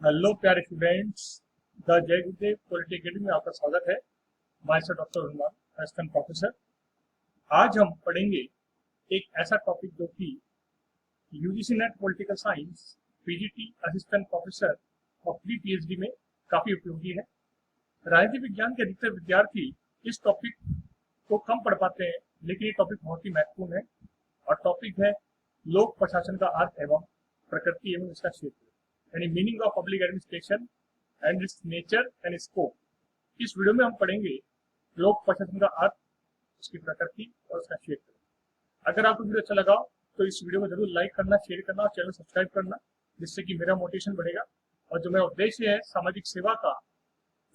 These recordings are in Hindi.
हेलो प्यारे स्टूडेंट्स। द जय गुरुदेव पॉलिटी अकेडमी में आपका स्वागत है। My self doctor Hanuman, assistant professor. आज हम पढ़ेंगे एक ऐसा टॉपिक जो कि UGC net political science PGT assistant professor और प्री पीएचडी में काफी उपयोगी है। राजनीति विज्ञान के अधिकतर विद्यार्थी इस टॉपिक को कम पढ़ पाते हैं, लेकिन ये टॉपिक बहुत ही महत्वपूर्ण है। और टॉपिक है लोक प्रशासन का अर्थ एवं प्रकृति एवं इसका क्षेत्र, यानी meaning of public administration and it's nature and scope. इस वीडियो में हम पढ़ेंगे लोक प्रशासन का अर्थ, उसकी प्रकृति और उसका क्षेत्र। अगर आपको वीडियो अच्छा लगा तो इस वीडियो को जरूर लाइक करना, शेयर करना और चैनल सब्सक्राइब करना, जिससे कि मेरा मोटिवेशन बढ़ेगा और जो मेरा उद्देश्य है सामाजिक सेवा का,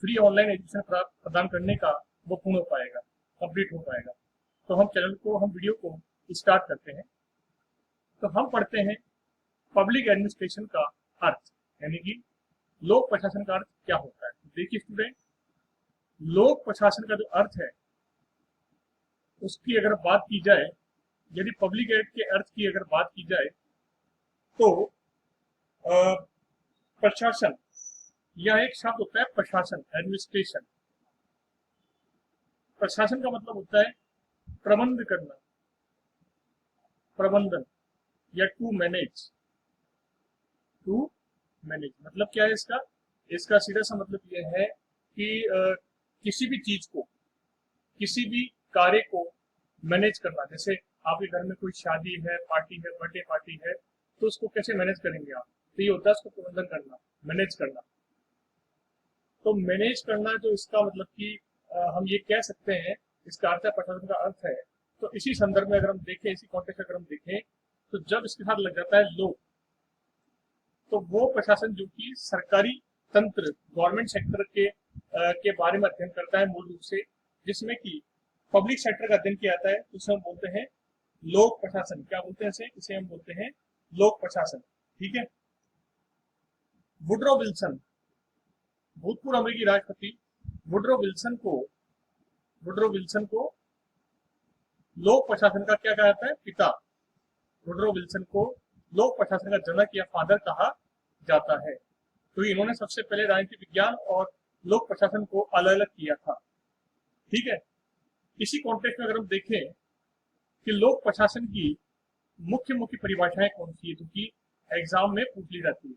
फ्री ऑनलाइन एजुकेशन प्रदान करने का, वो पूर्ण हो पाएगा, कंप्लीट हो पाएगा। तो हम वीडियो को स्टार्ट करते हैं। तो हम पढ़ते हैं पब्लिक एडमिनिस्ट्रेशन का अर्थ, यानी कि लोक प्रशासन का अर्थ क्या होता है। देखिए स्टूडेंट, लोक प्रशासन का जो अर्थ है उसकी अगर बात की जाए, यदि पब्लिक एड के अर्थ की अगर बात की जाए तो प्रशासन, यह एक शब्द होता है प्रशासन, एडमिनिस्ट्रेशन। प्रशासन का मतलब होता है प्रबंध करना, प्रबंधन या टू मैनेज। टू मैनेज मतलब क्या है इसका? इसका सीधा सा मतलब यह है कि किसी भी चीज को, किसी भी कार्य को मैनेज करना। जैसे आपके घर में कोई शादी है, पार्टी है, बर्थडे पार्टी है, तो उसको कैसे मैनेज करेंगे आप? तो ये होता है उसको प्रबंधन करना, मैनेज करना। तो मैनेज करना जो इसका मतलब कि हम ये कह सकते हैं, इसका अर्थ है, प्रशासन का अर्थ है। तो इसी संदर्भ में अगर हम देखें, इसी कॉन्टेक्स्ट में अगर हम देखें, तो जब इसके साथ लग जाता है लोग, तो वो प्रशासन जो कि सरकारी तंत्र, गवर्नमेंट सेक्टर के बारे में अध्ययन करता है मूल रूप से, जिसमें कि पब्लिक सेक्टर का अध्ययन किया जाता है, उसे हम बोलते हैं लोक प्रशासन। क्या बोलते हैं इसे हम बोलते हैं लोक प्रशासन। ठीक है। वुडरो विल्सन, भूतपूर्व अमेरिकी राष्ट्रपति वुडरो विल्सन को लोक प्रशासन का क्या कहा जाता है? पिता। वुडरो विल्सन को लोक प्रशासन का जनक या फादर कहा जाता है। तो इन्होंने सबसे पहले राजनीति विज्ञान और लोक प्रशासन को अलग अलग किया था। ठीक है। इसी कॉन्टेक्स्ट में अगर हम देखें कि लोक प्रशासन की मुख्य मुख्य परिभाषाएं कौन सी है, जो कि एग्जाम में पूछ ली जाती है।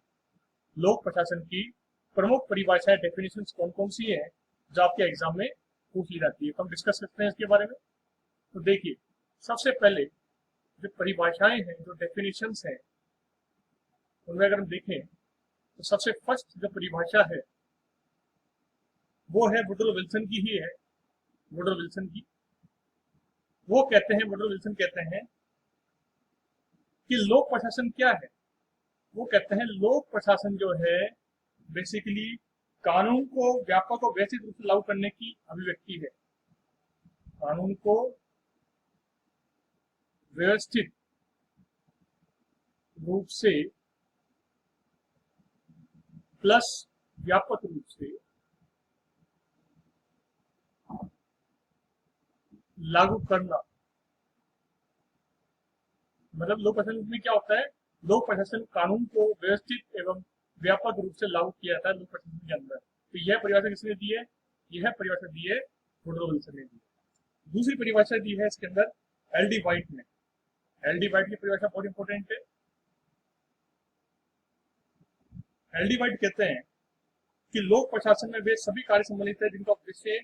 लोक प्रशासन की प्रमुख परिभाषाएं, डेफिनेशन कौन कौन सी है जो आपके एग्जाम में पूछ ली जाती है, तो हम डिस्कस करते हैं इसके बारे में। तो देखिए, सबसे पहले जो परिभाषाएं हैं, जो डेफिनेशंस हैं, उनमें अगर हम देखें तो सबसे फर्स्ट जो परिभाषा है वो है वुडरो विल्सन की ही है। वुडरो विल्सन की, वुडरो विल्सन कहते हैं कि लोक प्रशासन क्या है। वो कहते हैं लोक प्रशासन जो है बेसिकली कानून को व्यापक और व्यवस्थित रूप से लागू करने की अभिव्यक्ति है। कानून को व्यवस्थित रूप से प्लस व्यापक रूप से लागू करना। मतलब लोक प्रशासन में क्या होता है? लोक प्रशासन कानून को व्यवस्थित एवं व्यापक रूप से लागू किया जाता है लोक प्रशासन के अंदर। तो यह परिभाषा किसने दी है? यह परिभाषा दी है वुडरो विल्सन ने दी। दूसरी परिभाषा दी है इसके अंदर एल डी वाइट ने। एल डी वाइट की परिभाषा बहुत इंपॉर्टेंट है। एल डी वाइट कहते हैं कि लोक प्रशासन में वे सभी कार्य सम्मिलित है जिनका उद्देश्य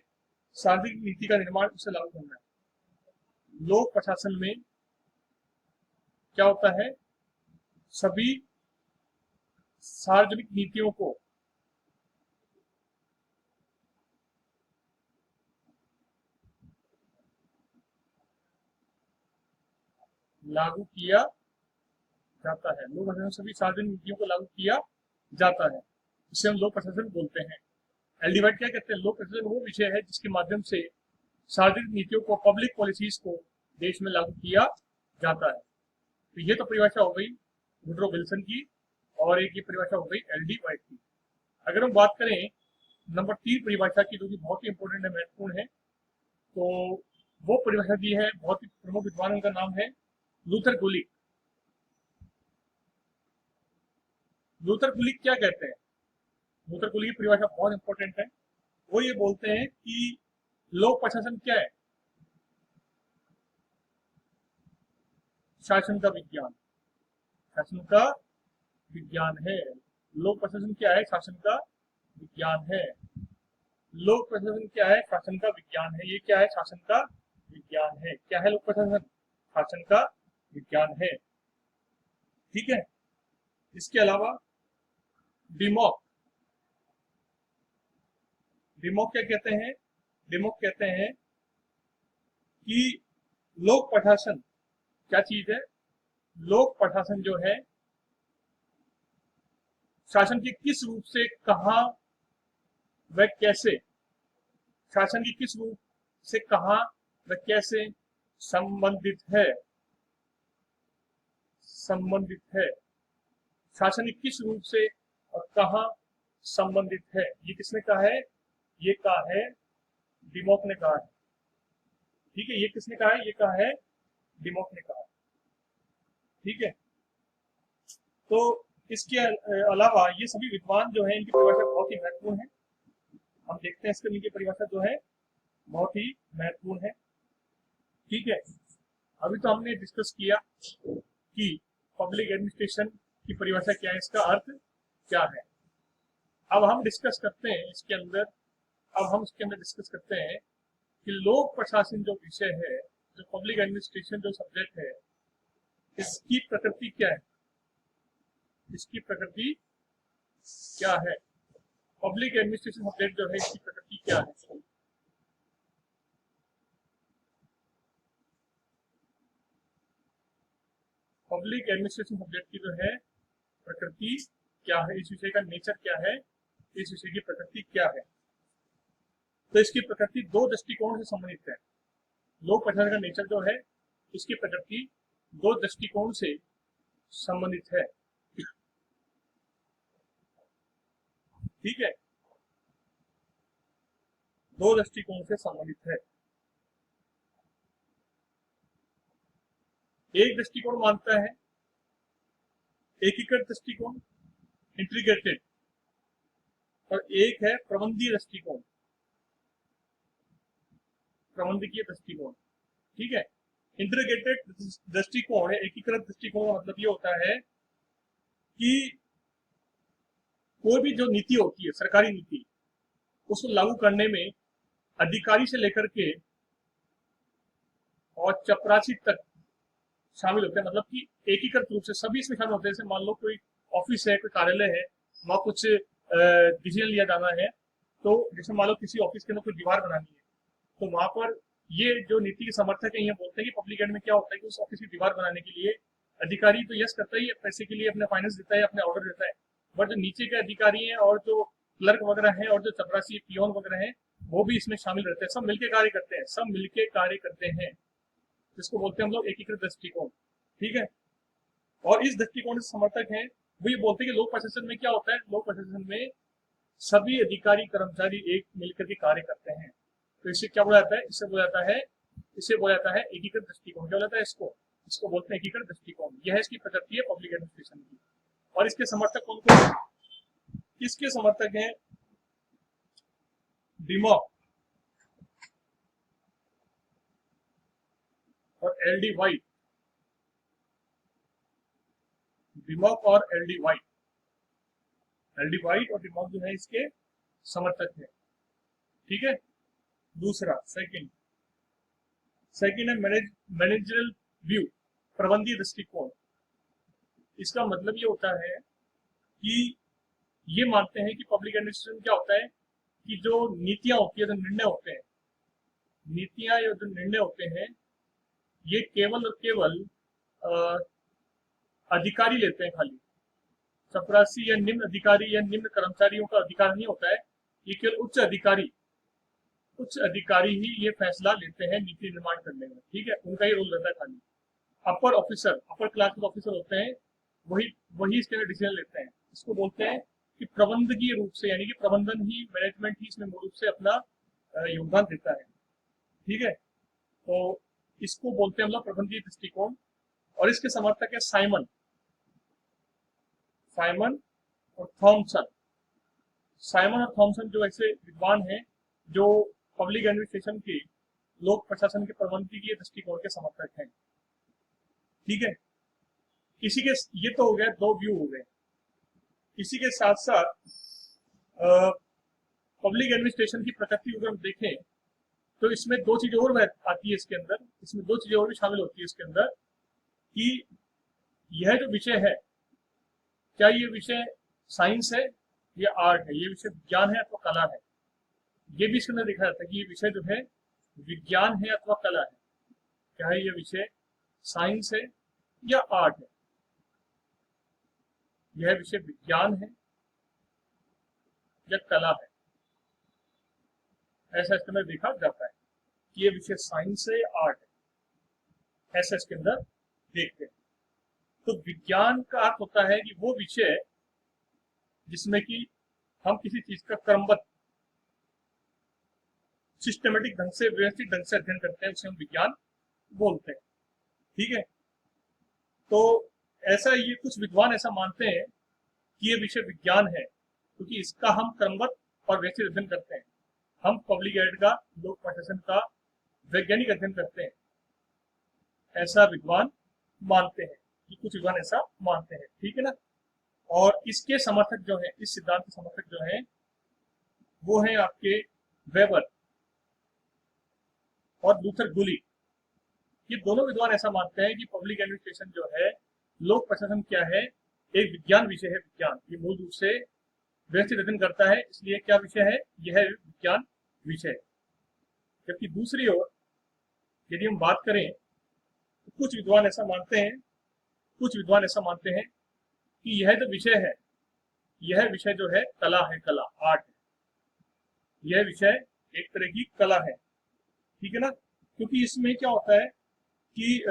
सार्वजनिक नीति का निर्माण, उसे लागू करना है। लोक प्रशासन में क्या होता है? सभी सार्वजनिक नीतियों को लागू किया जाता है। लोक प्रशासन सभी सार्वजनिक नीतियों को लागू किया जाता है, इसे हम लोक प्रशासन बोलते हैं। एलडीवाइड क्या कहते हैं? लोक प्रशासन वो विषय है जिसके माध्यम से सार्वजनिक नीतियों को, पब्लिक पॉलिसीज को देश में लागू किया जाता है। तो ये तो परिभाषा हो गई वुडरो विल्सन की, और एक ये परिभाषा हो गई एल डी वाइट की। अगर हम बात करें नंबर 3 परिभाषा की, जो कि बहुत ही इंपॉर्टेंट है, महत्वपूर्ण है, तो वो परिभाषा दी है बहुत ही प्रमुख विद्वान, उनका नाम है लूथर गुलिक। लूथर गुलिक क्या कहते हैं? मूत्रकुली की परिभाषा बहुत इंपॉर्टेंट है। वो ये बोलते हैं कि लोक प्रशासन क्या है? शासन का विज्ञान। शासन का विज्ञान है। लोक प्रशासन क्या है? शासन का विज्ञान है। लोक प्रशासन क्या है? शासन का विज्ञान है। ये क्या है? शासन का विज्ञान है। क्या है लोक प्रशासन? शासन का विज्ञान है। ठीक है। इसके अलावा डिमोक। डिमोक क्या कहते हैं? डिमोक कहते हैं कि लोक प्रशासन क्या चीज है? लोक प्रशासन जो है शासन के किस रूप से, कहा व कैसे, शासन की किस रूप से कहा व कैसे संबंधित है, संबंधित है। शासन की किस रूप से और कहा संबंधित है, ये किसने कहा है? ये कहा है डिमोक ने कहा है। ठीक है, ये किसने कहा है? ये कहा है डिमोक ने कहा है। ठीक है। तो इसके अलावा ये सभी विद्वान जो है इनकी परिभाषा बहुत ही महत्वपूर्ण है। हम देखते हैं इसके इनकी परिभाषा जो है बहुत ही महत्वपूर्ण है। ठीक है। अभी तो हमने डिस्कस किया कि पब्लिक एडमिनिस्ट्रेशन की परिभाषा क्या है, इसका अर्थ क्या है। अब हम डिस्कस करते हैं इसके अंदर, अब हम इसके अंदर डिस्कस करते हैं कि लोक प्रशासन जो विषय है, जो पब्लिक एडमिनिस्ट्रेशन जो सब्जेक्ट है, इसकी प्रकृति क्या है? इसकी प्रकृति क्या है? पब्लिक एडमिनिस्ट्रेशन सब्जेक्ट जो है इसकी प्रकृति क्या है? पब्लिक एडमिनिस्ट्रेशन सब्जेक्ट की जो है प्रकृति क्या है, इस विषय का नेचर क्या है, इस विषय की प्रकृति क्या है? तो इसकी प्रकृति दो दृष्टिकोण से संबंधित है। लोक प्रशासन का नेचर जो है, इसकी प्रकृति दो दृष्टिकोण से संबंधित है। ठीक है, दो दृष्टिकोण से संबंधित है। एक दृष्टिकोण मानता है एकीकृत दृष्टिकोण, इंटीग्रेटेड, और एक है प्रबंधीय दृष्टिकोण, प्रबंधकीय दृष्टिकोण। ठीक है। इंटीग्रेटेड दृष्टिकोण है, एकीकृत दृष्टिकोण का मतलब ये होता है कि कोई भी जो नीति होती है, सरकारी नीति, उसको लागू करने में अधिकारी से लेकर के और चपरासी तक शामिल होते हैं। मतलब कि एकीकृत रूप से सभी इसमें शामिल होते हैं। जैसे मान लो कोई ऑफिस है, कोई कार्यालय है, वहां कुछ डिसीजन लिया जाना है, तो जैसे मान लो किसी ऑफिस के अंदर कोई दीवार बनानी है, तो वहां पर ये जो नीति के समर्थक है ये बोलते हैं कि पब्लिक एड में क्या होता है कि उस ऑफिस की दीवार बनाने के लिए अधिकारी तो यस करता ही है, पैसे के लिए अपने फाइनेंस देता है, अपने ऑर्डर देता है, बट जो नीचे के अधिकारी हैं और जो क्लर्क वगैरह हैं और जो चपरासी पियोन वगैरह हैं, वो भी इसमें शामिल रहते हैं। सब मिलके कार्य करते हैं, सब मिलके कार्य करते हैं, जिसको बोलते हैं हम लोग एकीकृत दृष्टिकोण। ठीक है। और इस दृष्टिकोण से समर्थक हैं वो ये बोलते हैं कि लोक प्रशासन में क्या होता है, लोक प्रशासन में सभी अधिकारी कर्मचारी एक मिलकर के कार्य करते हैं। तो इससे क्या बोला जाता है? इससे बोला जाता है, इसे बोला जाता है एकीकृत दृष्टिकोण। क्या बोला जाता है इसको? इसको बोलते हैं एकीकृत दृष्टिकोण। यह है इसकी प्रकृति है पब्लिक एडमिनिस्ट्रेशन की। और इसके समर्थक कौन कौन? इसके समर्थक हैं डिमॉक और एल डी वाइट। डिमॉक और L D white, L D white और डिमॉक जो है इसके समर्थक है। ठीक है। दूसरा सेकंड, सेकंड है मैनेजरल व्यू, प्रबंधीय दृष्टिकोण। इसका मतलब ये होता है कि ये मानते हैं कि पब्लिक एडमिनिस्ट्रेशन क्या होता है कि जो नीतियां होती है, जो निर्णय होते हैं, नीतियां या जो निर्णय होते हैं, ये केवल और केवल अधिकारी लेते हैं। खाली चपरासी या निम्न अधिकारी या निम्न कर्मचारियों का अधिकार नहीं होता है। ये केवल उच्च अधिकारी ही ये फैसला लेते हैं नीति निर्माण करने में। ठीक है, उनका ही रोल रहता है खाली। अपर ऑफिसर, अपर क्लास के ऑफिसर होते हैं, वही वही इसके अंदर डिसीजन लेते हैं। इसको बोलते हैं कि प्रबंधकीय रूप से, यानी कि प्रबंधन ही, मैनेजमेंट ही इसमें मूल रूप से अपना योगदान देता है। ठीक है। तो इसको बोलते हैं हम लोग प्रबंधकीय दृष्टिकोण। और इसके समर्थक है साइमन, साइमन और थॉमसन। साइमन और थॉमसन जो ऐसे विद्वान हैं जो पब्लिक एडमिनिस्ट्रेशन के, लोक प्रशासन के प्रबंधकीय दृष्टिकोण के समर्थक हैं। ठीक है, इसी के, ये तो हो गया, दो व्यू हो गए। इसी के साथ साथ पब्लिक एडमिनिस्ट्रेशन की प्रकृति अगर हम देखें तो इसमें दो चीजें और आती है इसके अंदर, इसमें दो चीजें और भी शामिल होती है इसके अंदर, कि यह जो विषय है, क्या ये विषय साइंस है या आर्ट है, ये विषय विज्ञान है अथवा कला है। ये भी इसके अंदर देखा जाता है कि ये विषय जो है विज्ञान है अथवा कला है। क्या है ये विषय, साइंस है या आर्ट है, यह विषय विज्ञान है या कला है। ऐसा इसके अंदर देखा जाता है कि ये विषय साइंस है या आर्ट है, ऐसा इसके अंदर देखते हैं। तो विज्ञान का अर्थ होता है कि वो विषय जिसमें कि हम किसी चीज का क्रमबद्ध, सिस्टमेटिक ढंग से, व्यवस्थित ढंग से अध्ययन करते हैं, उसे हम विज्ञान बोलते हैं। ठीक है, तो ऐसा, ये कुछ विद्वान ऐसा मानते हैं कि ये विषय विज्ञान है क्योंकि इसका हम क्रमबद्ध और व्यवस्थित अध्ययन करते हैं। हम पब्लिक एड का, लोक प्रशासन का वैज्ञानिक अध्ययन करते हैं, ऐसा विद्वान मानते हैं, कि कुछ विद्वान ऐसा मानते हैं। ठीक है ना। और इसके समर्थक जो है, इस सिद्धांत के समर्थक जो है, वो है आपके वेबर और लूथर गुली। ये दोनों विद्वान ऐसा मानते हैं कि पब्लिक एडमिनिस्ट्रेशन जो है, लोक प्रशासन क्या है, एक विज्ञान विषय है। विज्ञान ये मूल रूप से व्यवस्थित अध्ययन करता है, इसलिए क्या विषय है, यह विज्ञान विषय है। जबकि दूसरी ओर यदि हम बात करें तो कुछ विद्वान ऐसा मानते हैं, कुछ विद्वान ऐसा मानते हैं कि यह जो विषय है, यह विषय जो है कला है, कला, आर्ट है। यह विषय एक तरह की कला है। ठीक है ना, क्योंकि इसमें क्या होता है कि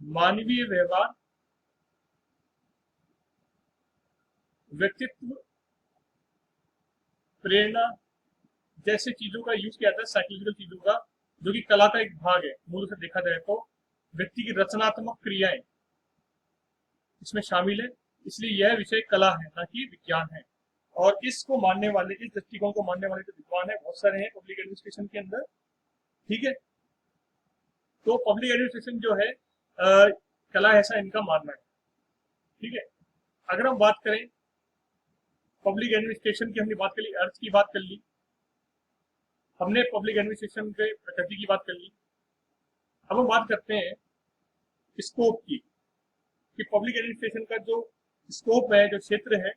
मानवीय व्यवहार, व्यक्तित्व, प्रेरणा जैसे चीजों का यूज किया जाता है, साइकोलॉजिकल चीजों का, जो कि कला का एक भाग है। मूल से देखा जाए तो व्यक्ति की रचनात्मक क्रियाएं इसमें शामिल है, इसलिए यह विषय कला है, ना कि विज्ञान है। और इसको मानने वाले, इस दृष्टिकोण को मानने वाले जो विद्वान है, बहुत सारे हैं पब्लिक एडमिनिस्ट्रेशन के अंदर। ठीक है, तो पब्लिक एडमिनिस्ट्रेशन जो है कला, ऐसा इनका मानना है। ठीक है, अगर हम बात करें पब्लिक एडमिनिस्ट्रेशन की, हमने बात कर ली, अर्थ की बात कर ली, हमने पब्लिक एडमिनिस्ट्रेशन के प्रकृति की बात कर ली। अब हम बात करते हैं स्कोप की, कि पब्लिक एडमिनिस्ट्रेशन का जो स्कोप है, जो क्षेत्र है,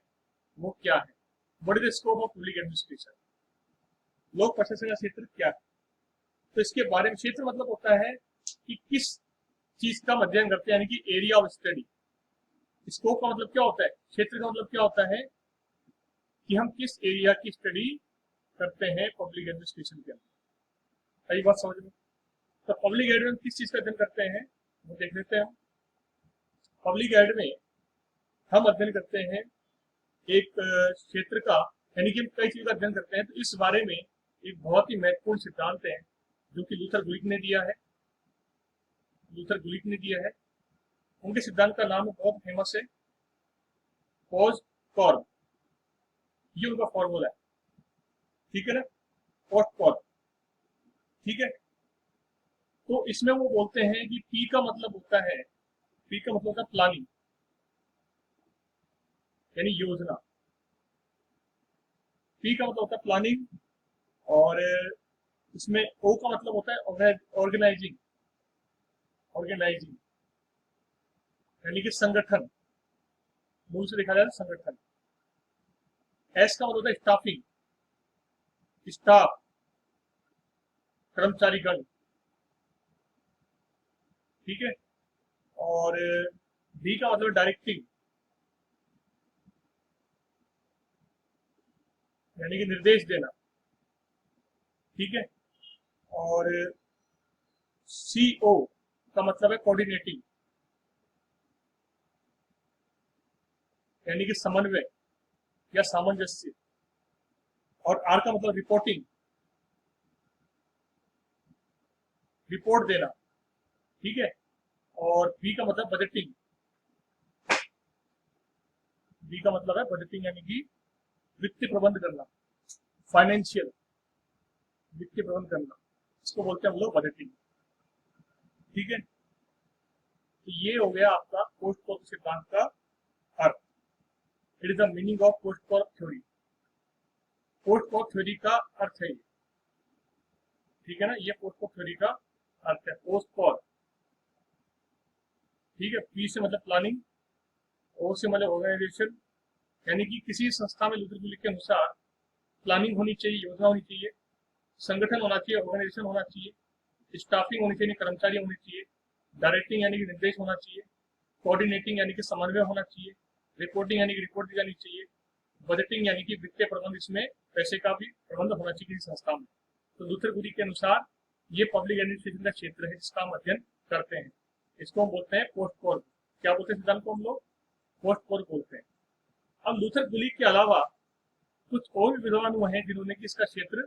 वो क्या है। What is the scope of public administration, लोक प्रशासन का क्षेत्र क्या है। तो इसके बारे में, क्षेत्र मतलब होता है कि किस चीज का अध्ययन करते हैं, यानी कि एरिया ऑफ स्टडी। स्कोप का मतलब क्या होता है, क्षेत्र का मतलब क्या होता है कि हम किस एरिया की स्टडी करते हैं पब्लिक एडमिनिस्ट्रेशन के अंदर। सही बात समझ में। तो पब्लिक एड में किस चीज का अध्ययन करते हैं वो देख लेते हैं। पब्लिक एड में हम अध्ययन करते हैं एक क्षेत्र का, यानी कि हम कई चीज का अध्ययन करते हैं। तो इस बारे में एक बहुत ही महत्वपूर्ण सिद्धांत है जो कि लूथर गुलिक ने दिया है, लूथर गुलिक ने दिया है। उनके सिद्धांत का नाम बहुत फेमस है, पॉज कॉर्ब, ये उनका फॉर्मूला है। ठीक है ना, पॉज कॉर्ब। ठीक है, तो इसमें वो बोलते हैं कि पी का मतलब होता है, पी का मतलब होता है प्लानिंग, यानी योजना। पी का मतलब होता है प्लानिंग, और इसमें ओ का मतलब होता है ऑर्गेनाइजिंग, ऑर्गेनाइजिंग यानी कि संगठन, मूल से देखा जाए संगठन। एस का मतलब होता है स्टाफिंग, स्टाफ, कर्मचारीगण। ठीक है, और डी का मतलब डायरेक्टिंग, यानी कि निर्देश देना। ठीक है, और सीओ का मतलब है कोऑर्डिनेटिंग, यानी कि समन्वय या सामंजस्य। और आर का मतलब रिपोर्टिंग, रिपोर्ट देना। ठीक है, और बी का मतलब बजटिंग, बी का मतलब है बजटिंग, यानी कि वित्तीय प्रबंध करना, फाइनेंशियल, वित्तीय प्रबंध करना, इसको बोलते हैं हम लोग बजटिंग। ठीक है, तो ये हो गया आपका पोस्ट कॉर्प सिद्धांत का अर्थ। It is the meaning of post corp theory. Post corp theory का अर्थ है ये, ठीक है ना, ये पोस्ट कॉर्प थ्योरी का अर्थ है, पोस्ट कॉर्प। ठीक है, पी से मतलब प्लानिंग, ओ से मतलब ऑर्गेनाइजेशन, यानी कि किसी संस्था में लूथर गुलिक के अनुसार प्लानिंग होनी चाहिए, योजना होनी चाहिए, संगठन होना चाहिए, ऑर्गेनाइजेशन होना चाहिए, स्टाफिंग होनी चाहिए, कर्मचारी होने चाहिए, डायरेक्टिंग यानी कि निर्देश होना चाहिए, कोऑर्डिनेटिंग यानी कि समन्वय होना चाहिए, रिपोर्टिंग यानी कि रिपोर्ट दी जानी चाहिए, बजटिंग यानी कि वित्तीय प्रबंध, इसमें पैसे का भी प्रबंध होना चाहिए किसी संस्था में। तो लूथर गुलिक के अनुसार ये पब्लिक एडमिनिस्ट्रेशन का क्षेत्र है जिसका हम अध्ययन करते हैं। इसको हम बोलते हैं पोस्ट कॉर्प। क्या बोलते हैं सिद्धांत को हम लोग? पोस्ट कॉर्प बोलते हैं। अब लूथर गुलिक के अलावा कुछ और भी विद्वान हुए हैं जिन्होंने कि इसका क्षेत्र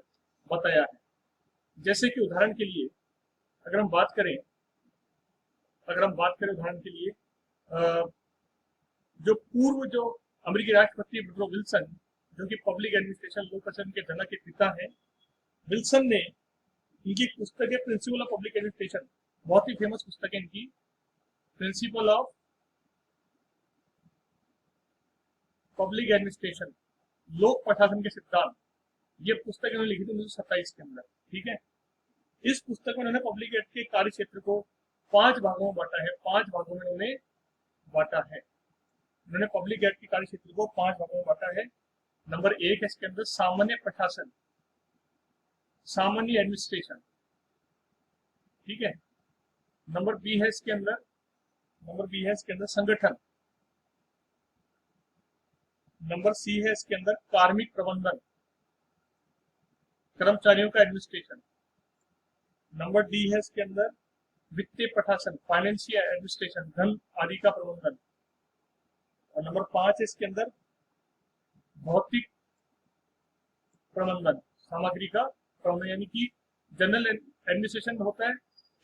बताया है। जैसे कि उदाहरण के लिए अगर हम बात करें उदाहरण के लिए जो अमेरिकी राष्ट्रपति वुडरो विल्सन, जो कि पब्लिक एडमिनिस्ट्रेशन लोकशासन के जनक के पिता हैं, विल्सन ने, इनकी पुस्तक है प्रिंसिपल ऑफ पब्लिक एडमिनिस्ट्रेशन, बहुत ही फेमस पुस्तक है इनकी, प्रिंसिपल ऑफ पब्लिक एडमिनिस्ट्रेशन, लोक प्रशासन के सिद्धांत। ये पुस्तक इन्होंने लिखी थी 1927 के अंदर। ठीक है, इस पुस्तक में उन्होंने पब्लिक एड के कार्य क्षेत्र को 5 भागों में बांटा है। 5 भागों में उन्होंने बांटा है। उन्होंने पब्लिक एड के कार्य क्षेत्र को 5 भागों में बांटा है। नंबर 1 है इसके अंदर सामान्य प्रशासन, सामान्य एडमिनिस्ट्रेशन। ठीक है, नंबर बी है इसके अंदर संगठन। नंबर सी है इसके अंदर कार्मिक प्रबंधन, कर्मचारियों का एडमिनिस्ट्रेशन। नंबर डी है इसके अंदर वित्तीय प्रशासन, फाइनेंशियल एडमिनिस्ट्रेशन, धन आदि का प्रबंधन। और नंबर 5 है इसके अंदर भौतिक प्रबंधन, सामग्री का प्रबंधन, यानी कि जनरल एडमिनिस्ट्रेशन होता है,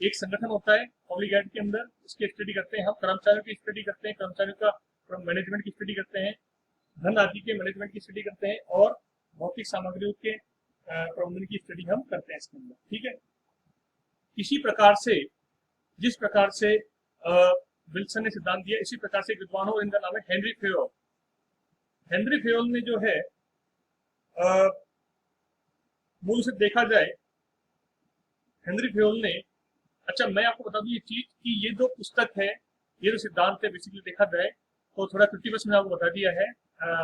एक संगठन होता है पब्लिक एड के अंदर, उसकी स्टडी करते हैं हम, कर्मचारियों की स्टडी करते हैं, कर्मचारियों का मैनेजमेंट की स्टडी करते हैं, धन आदि के मैनेजमेंट की स्टडी करते हैं, और भौतिक सामग्रियों के प्रबंधन की स्टडी हम करते हैं इसके अंदर। ठीक है, इसी प्रकार से, जिस प्रकार से विल्सन ने सिद्धांत दिया, इसी प्रकार से विद्वान हो, इनका नाम है हेनरी फेयोल। हेनरी फेयोल ने जो है मूल से देखा जाए, हेनरी फेयोल ने, अच्छा मैं आपको बता दूं ये चीज कि ये जो पुस्तक है, ये जो सिद्धांत है, बेसिकली देखा जाए तो थोड़ा छुट्टी बस मैंने आपको बता दिया है।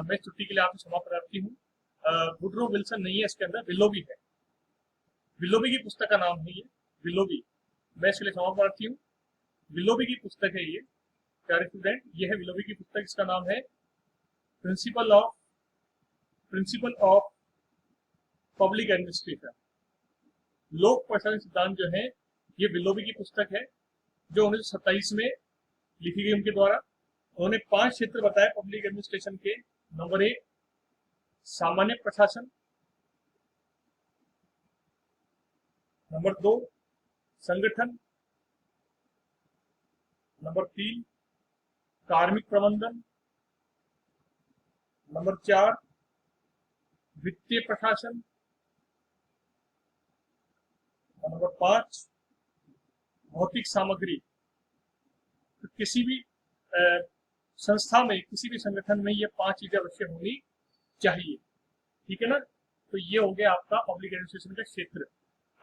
मैं छुट्टी के लिए आपसे क्षमा प्रार्थी हूँ। वुडरो विल्सन नहीं है इसके अंदर, विलोबी है। विलोबी की पुस्तक का नाम है ये, विलोबी। मैं इसके लिए क्षमा प्रार्थी हूँ। विलोबी की पुस्तक है ये, प्यारे स्टूडेंट, ये है विलोबी की पुस्तक। इसका नाम है प्रिंसिपल ऑफ पब्लिक एडमिनिस्ट्रेशन, लोक प्रशासन सिद्धांत जो है, ये विलोबी की पुस्तक है जो 1927 में लिखी गई उनके द्वारा। उन्होंने 5 क्षेत्र बताए पब्लिक एडमिनिस्ट्रेशन के। नंबर 1 सामान्य प्रशासन, नंबर 2 संगठन, नंबर 3 कार्मिक प्रबंधन, नंबर 4 वित्तीय प्रशासन, और नंबर 5 भौतिक सामग्री। तो किसी भी संस्था में, किसी भी संगठन में ये 5 चीजें अवश्य होनी चाहिए। ठीक है ना, तो ये हो गया आपका पब्लिक एडमिनिस्ट्रेशन का क्षेत्र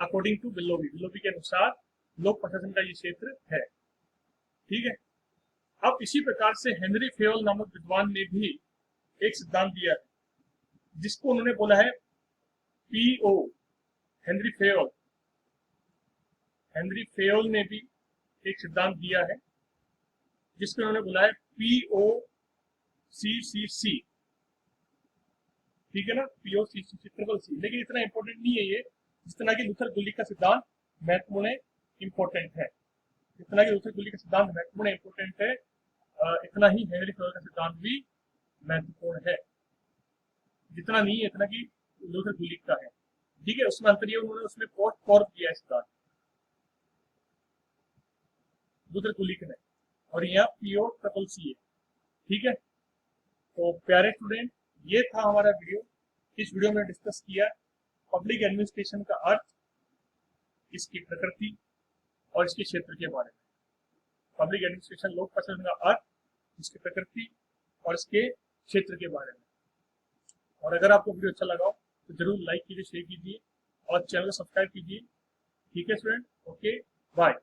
अकॉर्डिंग टू विलोबी। विलोबी के अनुसार लोक प्रशासन का ये क्षेत्र है। ठीक है, अब इसी प्रकार से हेनरी फेयोल नामक विद्वान ने भी एक सिद्धांत दिया है जिसको उन्होंने बोला है पीओ। हेनरी फेयोल ने भी एक सिद्धांत दिया है जिसको उन्होंने बोला है POCCC। ठीक है ना, POCCC, ट्रिपल सी। लेकिन इतना इंपॉर्टेंट नहीं है ये जितना कि लूथर गुलिक का सिद्धांत महत्वपूर्ण इंपॉर्टेंट है। जितना कि लूथर गुलिक का सिद्धांत महत्वपूर्ण इंपॉर्टेंट है, इतना ही हेनरी फेयोल का सिद्धांत भी महत्वपूर्ण है। जितना नहीं है इतना कि लूथर गुलिक का है। ठीक है, उसमें अंतर ये, उन्होंने उसमें पोस्ट कॉर्प किया है सिद्धांत लूथर गुलिक ने, और यहाँ PO ट्रिपल सी है। ठीक है, तो प्यारे स्टूडेंट, ये था हमारा वीडियो। इस वीडियो में डिस्कस किया पब्लिक एडमिनिस्ट्रेशन का अर्थ, इसकी प्रकृति और इसके क्षेत्र के बारे में। पब्लिक एडमिनिस्ट्रेशन लोक प्रशासन का अर्थ, इसकी प्रकृति और इसके क्षेत्र के बारे में। और अगर आपको वीडियो अच्छा लगा हो तो जरूर लाइक कीजिए, शेयर कीजिए और चैनल को सब्सक्राइब कीजिए। ठीक है स्टूडेंट, ओके बाय।